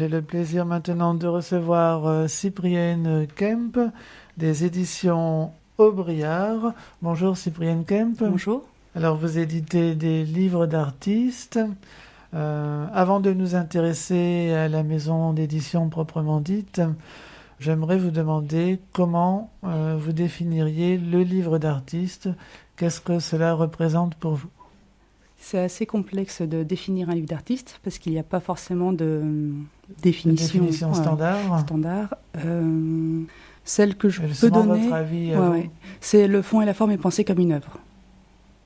J'ai le plaisir maintenant de recevoir Cyprienne Kemp des éditions Aubriard. Bonjour Cyprienne Kemp. Bonjour. Alors vous éditez des livres d'artistes. Avant de nous intéresser à la maison d'édition proprement dite, j'aimerais vous demander comment vous définiriez le livre d'artiste. Qu'est-ce que cela représente pour vous ? C'est assez complexe de définir un livre d'artiste parce qu'il n'y a pas forcément de définition standard. Celle que je peux donner, votre avis, c'est le fond et la forme est pensé comme une œuvre.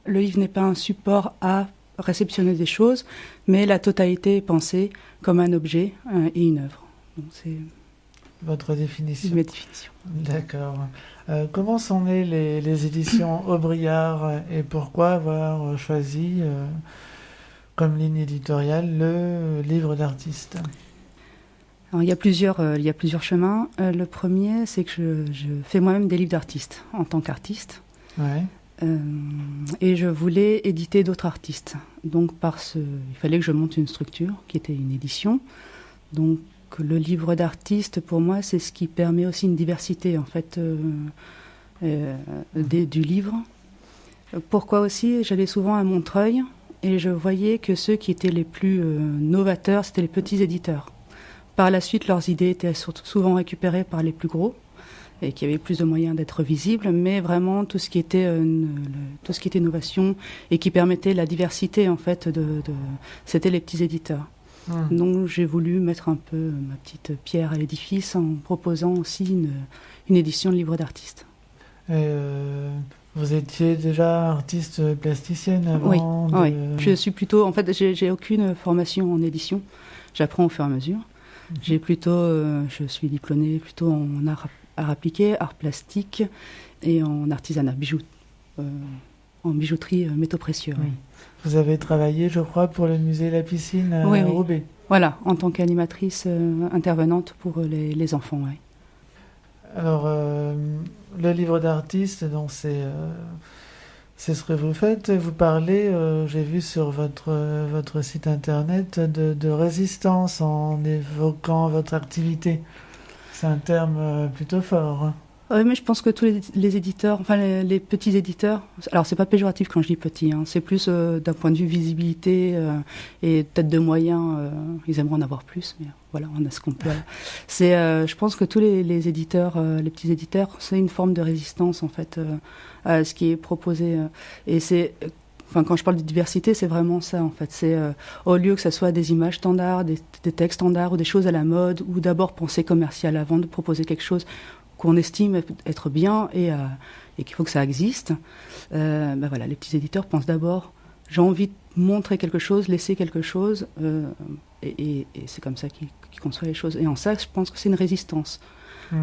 Le livre n'est pas un support à réceptionner des choses, mais la totalité est pensée comme un objet et une œuvre. Donc c'est votre définition. Ma définition. D'accord. Comment sont nées les éditions Aubriard et pourquoi avoir choisi comme ligne éditoriale le livre d'artiste ? Alors, il y a plusieurs chemins. Le premier, c'est que je fais moi-même des livres d'artistes en tant qu'artiste. Ouais. Et je voulais éditer d'autres artistes. Donc il fallait que je monte une structure qui était une édition. Donc le livre d'artiste, pour moi, c'est ce qui permet aussi une diversité en fait du livre. Pourquoi aussi ? J'allais souvent à Montreuil et je voyais que ceux qui étaient les plus novateurs, c'était les petits éditeurs. Par la suite, leurs idées étaient souvent récupérées par les plus gros et qui avaient plus de moyens d'être visibles, mais vraiment tout ce qui était innovation et qui permettait la diversité en fait c'était les petits éditeurs. Donc j'ai voulu mettre un peu ma petite pierre à l'édifice en proposant aussi une édition de livre d'artiste. Vous étiez déjà artiste plasticienne avant Oui. Je suis plutôt... En fait, j'ai aucune formation en édition. J'apprends au fur et à mesure. Je suis diplômée plutôt en art appliqué, art plastique et en artisanat, en bijouterie métaux précieux. Oui. Vous avez travaillé, je crois, pour le musée La Piscine à Roubaix. Voilà, en tant qu'animatrice intervenante pour les enfants. Oui. Alors, le livre d'artiste, donc c'est ce que vous faites. Vous parlez, j'ai vu sur votre site internet, de résistance en évoquant votre activité. C'est un terme plutôt fort. Hein. Oui, mais je pense que tous les éditeurs, enfin les petits éditeurs, alors c'est pas péjoratif quand je dis petit, hein, c'est plus d'un point de vue visibilité et peut-être de moyens, ils aimeraient en avoir plus, mais voilà, on a ce qu'on peut. Je pense que tous les éditeurs, les petits éditeurs, c'est une forme de résistance en fait à ce qui est proposé. Et c'est, quand je parle de diversité, c'est vraiment ça en fait. C'est au lieu que ça soit des images standards, des textes standards ou des choses à la mode, ou d'abord penser commercial avant de proposer quelque chose qu'on estime être bien et qu'il faut que ça existe. Voilà, les petits éditeurs pensent d'abord, j'ai envie de montrer quelque chose, laisser quelque chose, et c'est comme ça qu'ils conçoivent les choses. Et en ça, je pense que c'est une résistance.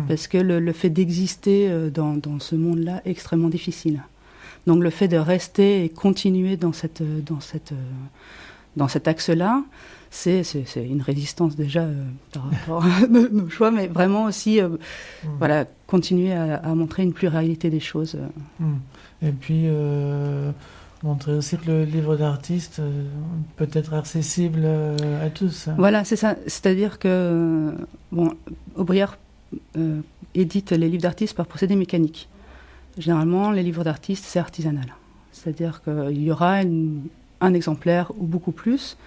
Parce que le fait d'exister dans ce monde-là est extrêmement difficile. Donc le fait de rester et continuer dans cet axe-là, c'est une résistance déjà par rapport à nos choix, mais vraiment aussi continuer à montrer une pluralité des choses. Et puis montrer aussi que le livre d'artiste peut être accessible à tous. Voilà, c'est ça. C'est-à-dire que Aubriard édite les livres d'artistes par procédé mécanique. Généralement, les livres d'artistes, c'est artisanal. C'est-à-dire qu'il y aura un exemplaire ou beaucoup plus,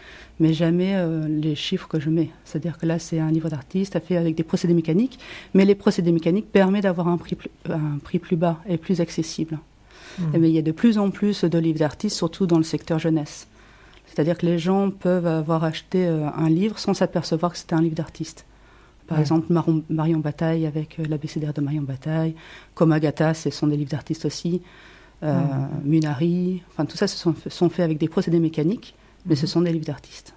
mais jamais les chiffres que je mets. C'est-à-dire que là, c'est un livre d'artiste fait avec des procédés mécaniques, mais les procédés mécaniques permettent d'avoir un prix plus bas et plus accessible. Mais il y a de plus en plus de livres d'artistes, surtout dans le secteur jeunesse. C'est-à-dire que les gens peuvent avoir acheté un livre sans s'apercevoir que c'était un livre d'artiste. Par exemple, Marion Bataille avec l'abécédaire de Marion Bataille, Komagata, ce sont des livres d'artistes aussi. Munari, tout ça sont faits avec des procédés mécaniques, mais ce sont des livres d'artistes.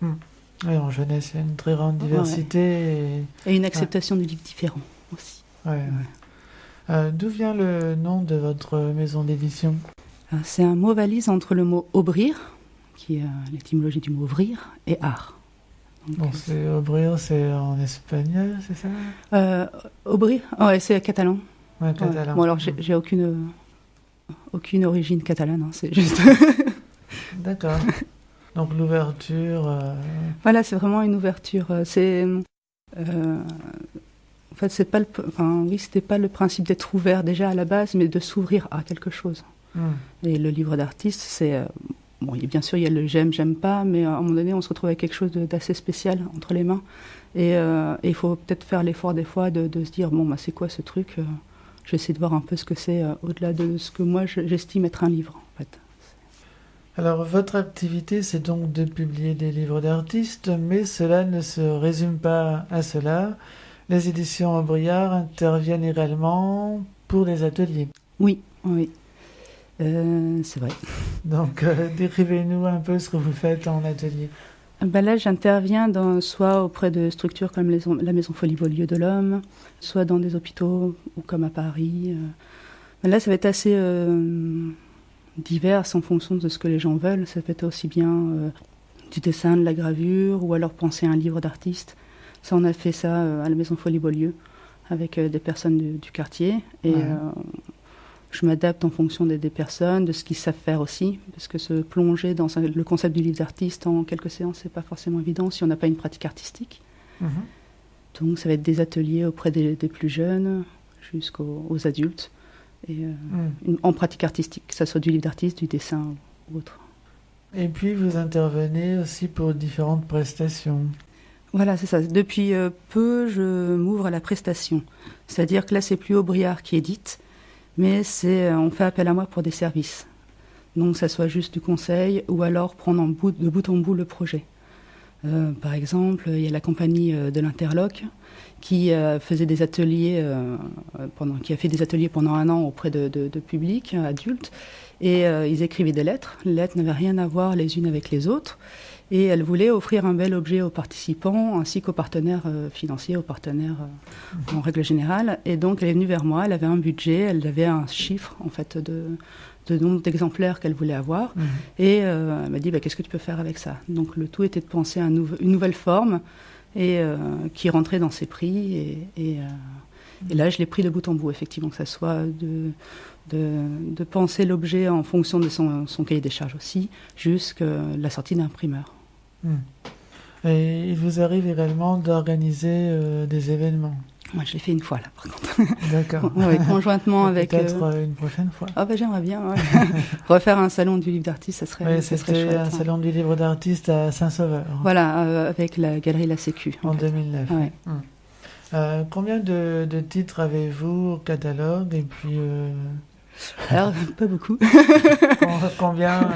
Oui, en jeunesse, il y a une très grande diversité. Et une acceptation du livre différent aussi. D'où vient le nom de votre maison d'édition ? C'est un mot valise entre le mot aubrir, qui est l'étymologie du mot ouvrir, et art. Donc, c'est aubrir, c'est en espagnol, c'est ça ? Aubrir, c'est catalan. Ouais, catalan. Bon, alors j'ai aucune origine catalane, hein, c'est juste... D'accord. Donc l'ouverture... Voilà, c'est vraiment une ouverture. En fait, c'était pas le principe d'être ouvert déjà à la base, mais de s'ouvrir à quelque chose. Et le livre d'artiste, c'est... bon, bien sûr, il y a le j'aime pas, mais à un moment donné, on se retrouve avec quelque chose d'assez spécial entre les mains. Et il faut peut-être faire l'effort des fois de se dire, bon, c'est quoi ce truc Je vais essayer de voir un peu ce que c'est au-delà de ce que moi j'estime être un livre, en fait. Alors, votre activité, c'est donc de publier des livres d'artistes, mais cela ne se résume pas à cela. Les éditions Aubriard interviennent également pour des ateliers. Oui. C'est vrai. Donc, décrivez-nous un peu ce que vous faites en atelier. Là, j'interviens soit auprès de structures comme la Maison Folie-Beaulieu de l'Homme, soit dans des hôpitaux, ou comme à Paris. Là, ça va être assez divers en fonction de ce que les gens veulent. Ça peut être aussi bien du dessin, de la gravure, ou alors penser à un livre d'artiste. Ça, on a fait ça à la Maison Folie-Beaulieu, avec des personnes du quartier. Et je m'adapte en fonction des personnes, de ce qu'ils savent faire aussi, parce que se plonger dans le concept du livre d'artiste en quelques séances, c'est pas forcément évident si on n'a pas une pratique artistique. Donc ça va être des ateliers auprès des plus jeunes jusqu'aux adultes, et en pratique artistique, que ce soit du livre d'artiste, du dessin ou autre. Et puis vous intervenez aussi pour différentes prestations. Voilà, c'est ça. Depuis peu, je m'ouvre à la prestation. C'est-à-dire que là, c'est plus Aubriard qui édite, mais on fait appel à moi pour des services. Donc, ça soit juste du conseil ou alors prendre de bout en bout le projet. Par exemple, il y a la compagnie de l'Interloc qui faisait des ateliers qui a fait des ateliers pendant 1 an auprès de public, adultes, et ils écrivaient des lettres. Les lettres n'avaient rien à voir les unes avec les autres, et elle voulait offrir un bel objet aux participants ainsi qu'aux partenaires financiers, aux partenaires en règle générale. Et donc elle est venue vers moi, elle avait un budget, elle avait un chiffre en fait de nombre d'exemplaires qu'elle voulait avoir, et elle m'a dit qu'est-ce que tu peux faire avec ça. Donc le tout était de penser à une nouvelle forme et qui rentrait dans ses prix, et là je l'ai pris de bout en bout, effectivement, que ça soit de penser l'objet en fonction de son cahier des charges aussi, jusqu'à la sortie d'imprimeur. Et il vous arrive également d'organiser des événements? Moi, je l'ai fait une fois, là, par contre. D'accord. Oui, conjointement avec... Peut-être une prochaine fois. J'aimerais bien, ouais. Refaire un salon du livre d'artiste, ça serait chouette. C'était un salon du livre d'artiste à Saint-Sauveur. Voilà, avec la galerie La Sécu. En 2009. Ouais. Combien de titres avez-vous au catalogue? Et puis... Alors, pas beaucoup. Combien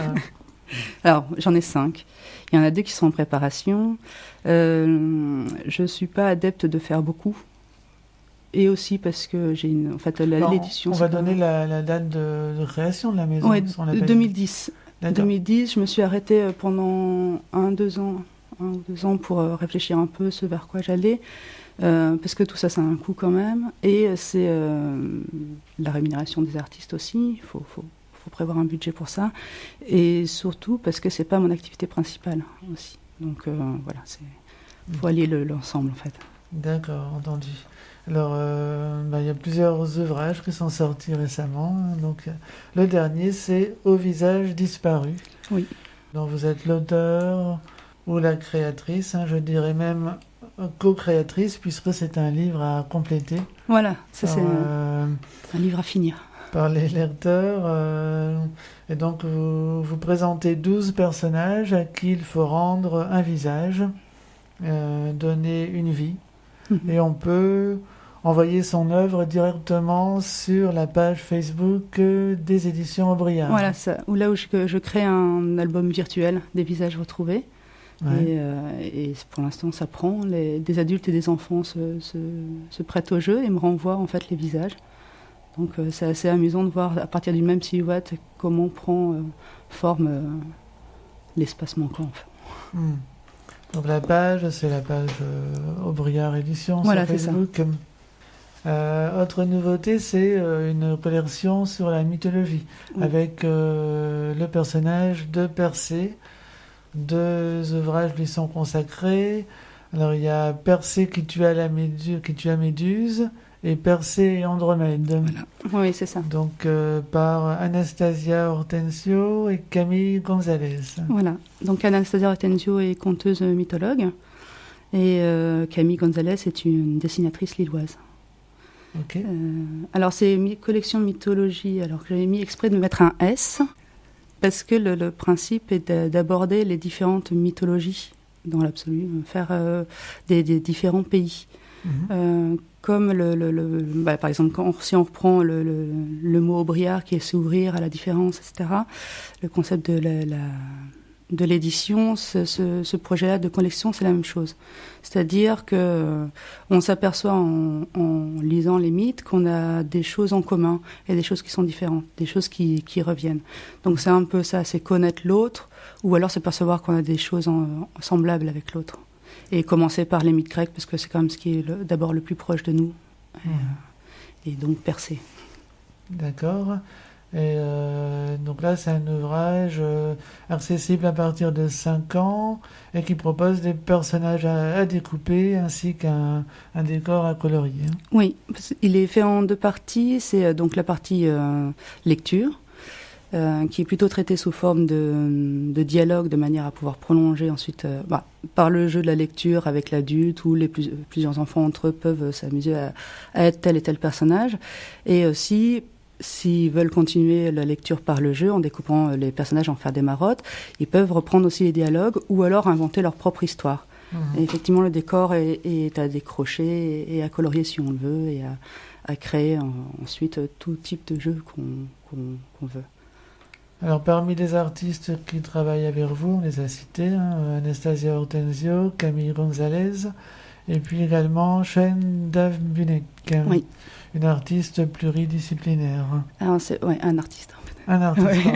Alors, j'en ai 5. Il y en a 2 qui sont en préparation. Je ne suis pas adepte de faire beaucoup. Et aussi parce que j'ai l'édition... On va donner la date de création de la maison. Oui, 2010. 2010, je me suis arrêtée pendant 1 ou 2 ans pour réfléchir un peu ce vers quoi j'allais. Parce que tout ça, ça a un coût quand même. Et c'est la rémunération des artistes aussi. Il faut prévoir un budget pour ça. Et surtout parce que c'est pas mon activité principale aussi. Donc voilà, il faut allier l'ensemble en fait. D'accord, entendu. Alors, il y a plusieurs ouvrages qui sont sortis récemment. Donc, le dernier, c'est Au visage disparu. Oui. Donc, vous êtes l'auteur ou la créatrice, je dirais même co-créatrice, puisque c'est un livre à compléter. Voilà, ça c'est un livre à finir. Par les lecteurs. Et donc, vous présentez 12 personnages à qui il faut rendre un visage, donner une vie. Et on peut envoyer son œuvre directement sur la page Facebook des éditions Aubriard. Voilà, là où je crée un album virtuel des visages retrouvés. Ouais. Et pour l'instant, ça prend. Des adultes et des enfants se prêtent au jeu et me renvoient en fait les visages. Donc c'est assez amusant de voir à partir d'une même silhouette comment prend forme l'espace manquant. En fait. Donc la page, c'est la page Aubriard Éditions sur Facebook. Autre nouveauté, c'est une collection sur la mythologie, avec le personnage de Persée. 2 ouvrages lui sont consacrés. Alors il y a Persée qui tue Méduse et Persée et Andromède. Voilà. Oui, c'est ça. Donc par Anastasia Hortensio et Camille Gonzalez. Voilà. Donc Anastasia Hortensio est conteuse mythologue et Camille Gonzalez est une dessinatrice lilloise. Ok. Alors c'est collection mythologie, alors que j'avais mis exprès de mettre un S, parce que le principe est d'aborder les différentes mythologies dans l'absolu, faire des différents pays. Comme par exemple, si on reprend le mot aubriard qui est s'ouvrir à la différence, etc., le concept de l'édition, ce projet-là de collection, c'est la même chose. C'est-à-dire que on s'aperçoit en lisant les mythes qu'on a des choses en commun et des choses qui sont différentes, des choses qui reviennent. Donc c'est un peu ça, c'est connaître l'autre, ou alors se percevoir qu'on a des choses semblables avec l'autre. Et commencer par les mythes grecs, parce que c'est quand même ce qui est d'abord le plus proche de nous, et donc Persée. D'accord. Et donc là, c'est un ouvrage accessible à partir de 5 ans et qui propose des personnages à découper ainsi qu'un décor à colorier. Oui, il est fait en 2 parties. C'est donc la partie lecture, qui est plutôt traitée sous forme de dialogue, de manière à pouvoir prolonger ensuite par le jeu de la lecture avec l'adulte, où plusieurs enfants entre eux peuvent s'amuser à être tel et tel personnage. Et aussi, s'ils veulent continuer la lecture par le jeu, en découpant les personnages, en faire des marottes, ils peuvent reprendre aussi les dialogues ou alors inventer leur propre histoire. Et effectivement, le décor est à décrocher et à colorier si on le veut, et à créer ensuite tout type de jeu qu'on veut. Alors, parmi les artistes qui travaillent avec vous, on les a cités, Anastasia Hortensio, Camille Gonzalez, et puis également Shane Davbunek, Oui. une artiste pluridisciplinaire. Alors, un artiste. Un artiste,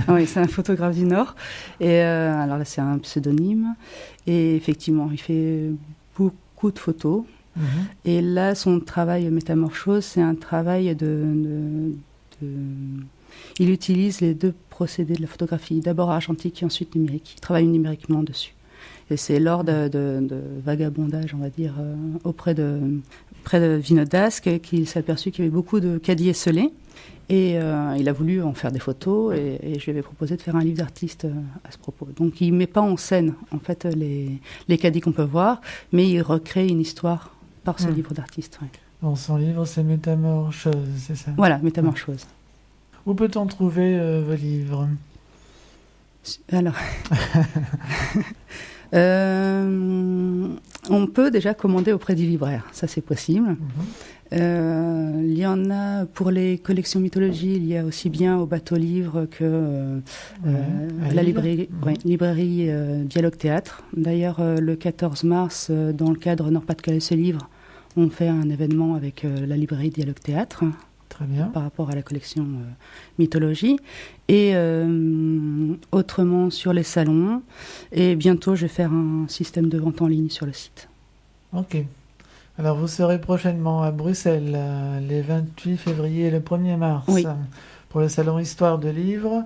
Oui, c'est un photographe du Nord. Et alors là, c'est un pseudonyme. Et effectivement, il fait beaucoup de photos. Et là, son travail métamorphose, c'est un travail il utilise les 2 procédés de la photographie, d'abord argentique et ensuite numérique. Il travaille numériquement dessus. Et c'est lors de vagabondage, on va dire, près de Vinodasque, qu'il s'est aperçu qu'il y avait beaucoup de caddies esselés. Et il a voulu en faire des photos, et je lui avais proposé de faire un livre d'artiste à ce propos. Donc il ne met pas en scène, en fait, les caddies qu'on peut voir, mais il recrée une histoire par ce livre d'artiste. Ouais. Bon, son livre, c'est Métamorphose, c'est ça? Voilà, Métamorphose. Où peut-on trouver vos livres? Alors, on peut déjà commander auprès du libraire, ça c'est possible. Il y en a pour les collections mythologie, il y a aussi bien au bateau livre que la librairie Dialogue Théâtre. D'ailleurs, le 14 mars, dans le cadre Nord-Pas-de-Calais se livre, on fait un événement avec la librairie Dialogue Théâtre. Très bien. Par rapport à la collection mythologie. Et autrement sur les salons. Et bientôt, je vais faire un système de vente en ligne sur le site. Ok. Alors, vous serez prochainement à Bruxelles, les 28 février et le 1er mars, oui. Pour le salon Histoire de Livres,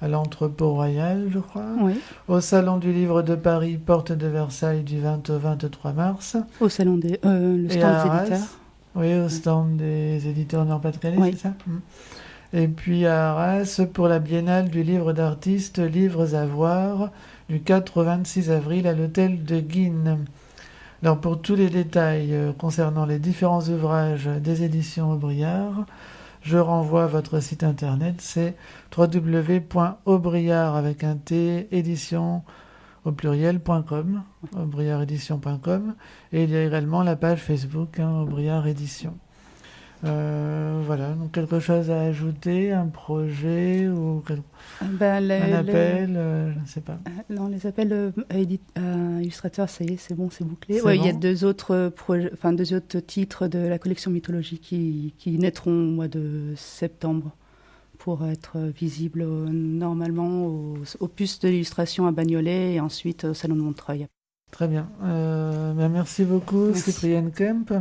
à l'Entrepôt Royal, je crois. Oui. Au Salon du Livre de Paris, porte de Versailles, du 20 au 23 mars. Au salon le stand des éditeurs. Oui, au stand des éditeurs Nord-Pas-de-Calais, oui. c'est ça? Et puis à Arras, pour la Biennale du livre d'artistes, Livres à voir, du 4 au 26 avril à l'hôtel de Guînes. Alors pour tous les détails concernant les différents ouvrages des éditions Aubriard, je renvoie à votre site internet, c'est www.aubriard avec un T, édition au pluriel.com, aubriardédition.com, et il y a également la page Facebook, Aubriard Édition. Voilà, donc quelque chose à ajouter, un projet ou un appel, je ne sais pas. Non, les appels à illustrateurs, ça y est, c'est bon, c'est bouclé. Bon. Il y a 2 autres deux autres titres de la collection mythologie qui naîtront au mois de septembre, pour être visible normalement au puce de l'illustration à Bagnolet et ensuite au Salon de Montreuil. Très bien. Merci beaucoup, Merci. Cyprienne Kemp.